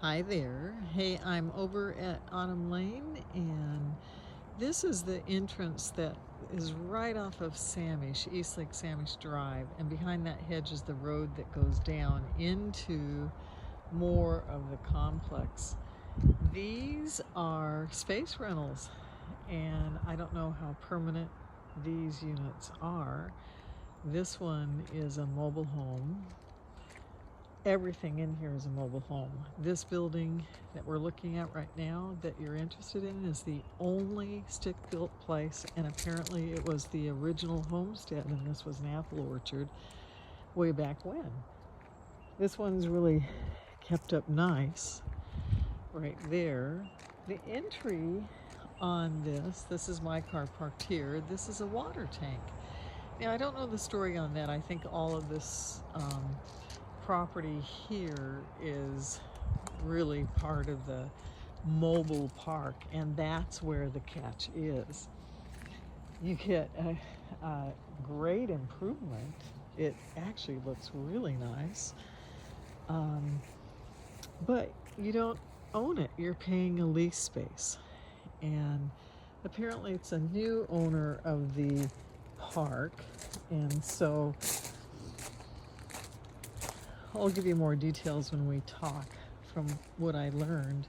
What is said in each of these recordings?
Hi there. Hey, I'm over at Autumn Lane, and this is the entrance that is right off of Samish, East Lake Samish Drive, and behind that hedge is the road that goes down into more of the complex. These are space rentals, and I don't know how permanent these units are. This one is a mobile home. Everything in here is a mobile home. This building that we're looking at right now that you're interested in is the only stick-built place, and apparently it was the original homestead, and this was an apple orchard way back when. This one's really kept up nice right there. The entry on this is my car parked here. This is a water tank. Now, I don't know the story on that. I think all of this property here is really part of the mobile park, and that's where the catch is. You get a great improvement. It actually looks really nice, but you don't own it. You're paying a lease space, and apparently it's a new owner of the park, and so I'll give you more details when we talk from what I learned.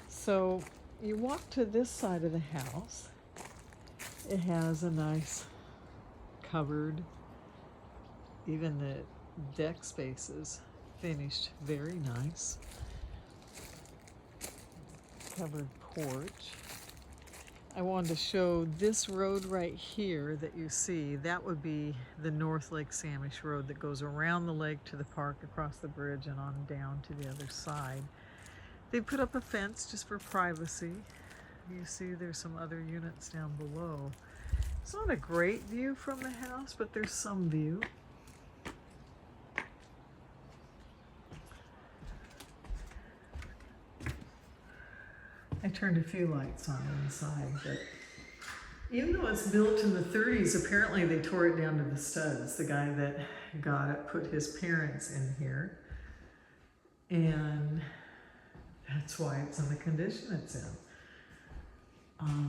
So you walk to this side of the house. It has a nice cupboard. Even the deck spaces finished very nice. Covered porch. I wanted to show this road right here that you see. That would be the North Lake Samish Road that goes around the lake to the park, across the bridge, and on down to the other side. They put up a fence just for privacy. You see there's some other units down below. It's not a great view from the house, but there's some view. I turned a few lights on inside, but even though it's built in the 30s, apparently they tore it down to the studs. The guy that got it put his parents in here, and that's why it's in the condition it's in.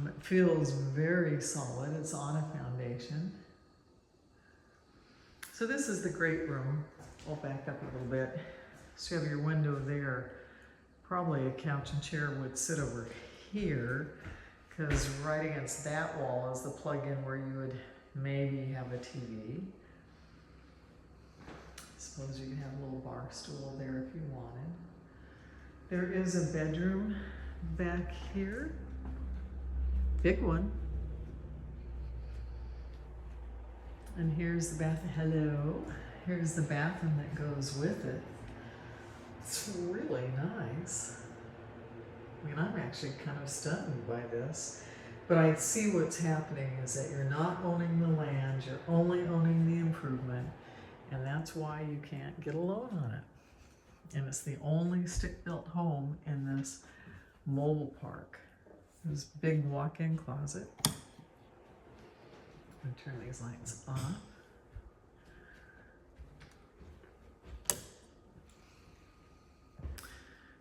It feels very solid. It's on a foundation. So this is the great room. I'll back up a little bit. So you have your window there. Probably a couch and chair would sit over here, because right against that wall is the plug-in where you would maybe have a TV. Suppose you could have a little bar stool there if you wanted. There is a bedroom back here. Big one. And here's the bath. Hello. Here's the bathroom that goes with it. It's really nice. I mean, I'm actually kind of stunned by this. But I see what's happening is that you're not owning the land, you're only owning the improvement, and that's why you can't get a loan on it. And it's the only stick-built home in this mobile park. This big walk-in closet. I'm gonna turn these lights off.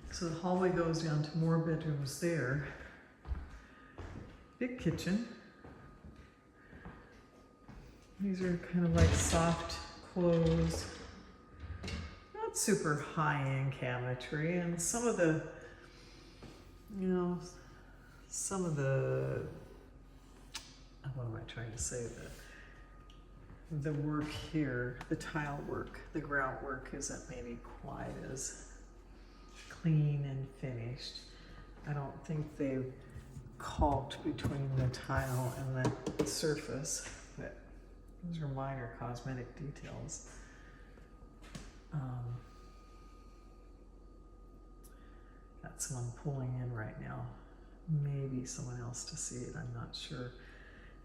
So the hallway goes down to more bedrooms there. Big kitchen. These are kind of like soft closed, not super high-end cabinetry, and some of the, what am I trying to say, the work here, the tile work, the grout work isn't maybe quite as clean and finished. I don't think they've caulked between the tile and the surface, but those are minor cosmetic details. Got someone pulling in right now. Maybe someone else to see it, I'm not sure.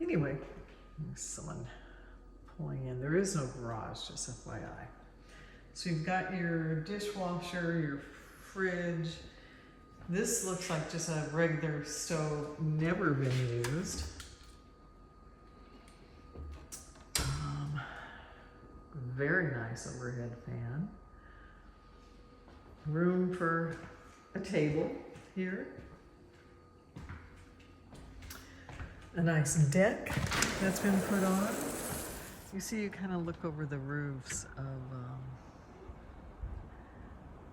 Anyway, there's someone pulling in. There is no garage, just FYI. So you've got your dishwasher, your fridge. This looks like just a regular stove, never been used. Very nice overhead fan. room for a table here. A nice deck that's been put on. You see, you kind of look over the roofs of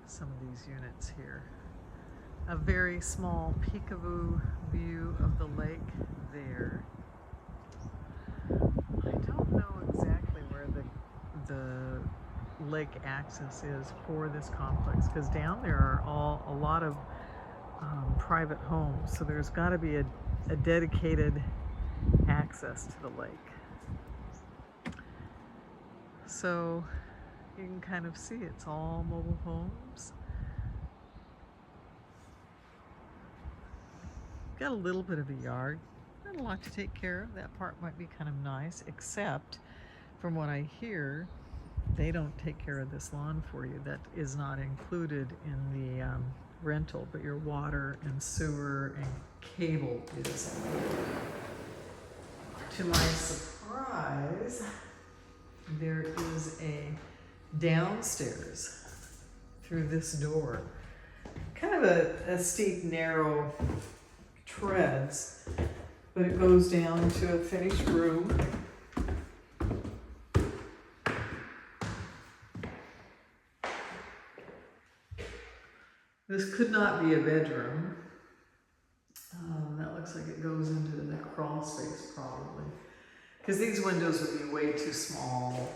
some of these units here. A very small peekaboo view of the lake there. I don't know exactly where the lake access is for this complex, because down there are a lot of private homes, so there's got to be a dedicated access to the lake. So you can kind of see it's all mobile homes. Got a little bit of a yard, not a lot to take care of. That part might be kind of nice, except from what I hear, they don't take care of this lawn for you. That is not included in the rental, but your water and sewer and cable is. To my surprise, there is a downstairs through this door. Kind of a steep, narrow treads, but it goes down to a finished room. This could not be a bedroom. That looks like it goes into the crawl space probably, because these windows would be way too small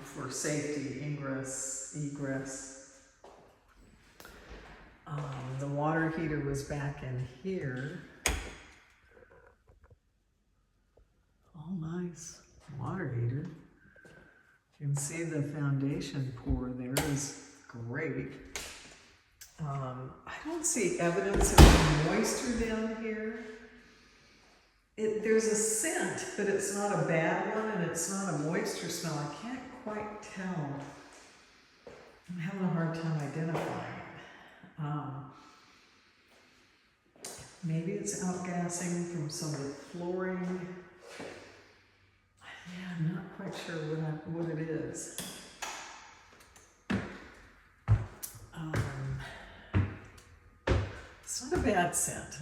for safety, ingress, egress. The water heater was back in here. Oh, nice water heater. You can see the foundation pour there is great. I don't see evidence of moisture down here. There's a scent, but it's not a bad one, and it's not a moisture smell. I can't quite tell. I'm having a hard time identifying it. Maybe it's outgassing from some of the flooring. Yeah, I'm not quite sure what it is. It's not a bad scent.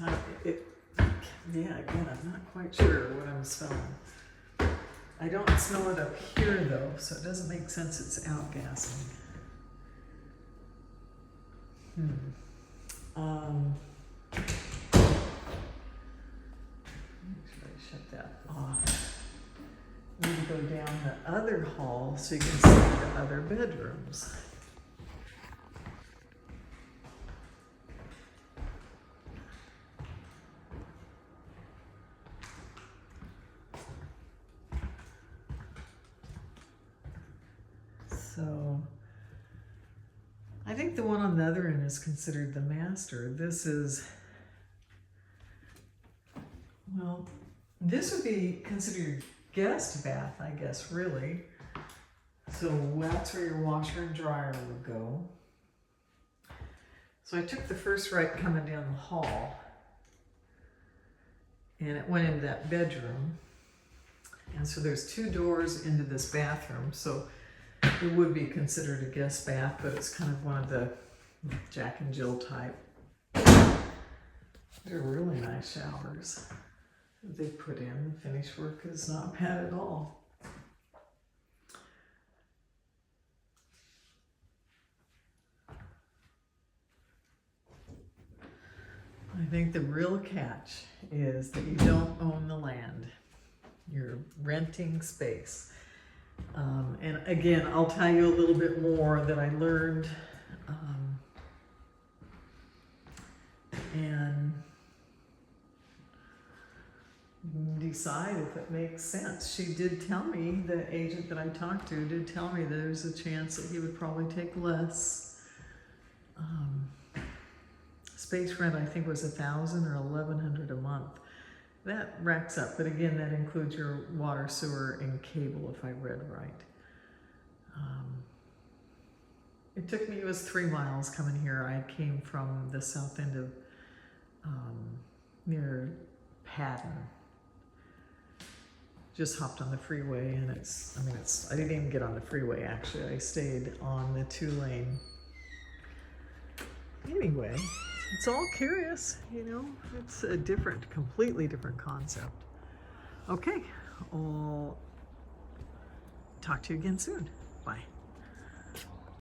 Yeah, again, I'm not quite sure what I'm smelling. I don't smell it up here though, so it doesn't make sense it's outgassing. Make sure I shut that off. Need to go down the other hall so you can see the other bedrooms. So I think the one on the other end is considered the master. This is, well, this would be considered guest bath, I guess, really. So that's where your washer and dryer would go. So I took the first right coming down the hall, and it went into that bedroom. And so there's two doors into this bathroom. So it would be considered a guest bath, but it's kind of one of the Jack and Jill type. They're really nice showers that they put in. The finish work is not bad at all. I think the real catch is that you don't own the land. You're renting space. And again, I'll tell you a little bit more that I learned, and decide if it makes sense. She did tell me, the agent that I talked to did tell me that there's a chance that he would probably take less. Space rent, I think, was $1,000 or $1,100 a month. That racks up, but again, that includes your water, sewer, and cable, if I read right. It took me, it was 3 miles coming here. I came from the south end of, near Patton. Just hopped on the freeway, and I didn't even get on the freeway, actually. I stayed on the 2-lane anyway, it's all curious, you know, it's a different, completely different concept. Okay, I'll talk to you again soon. Bye.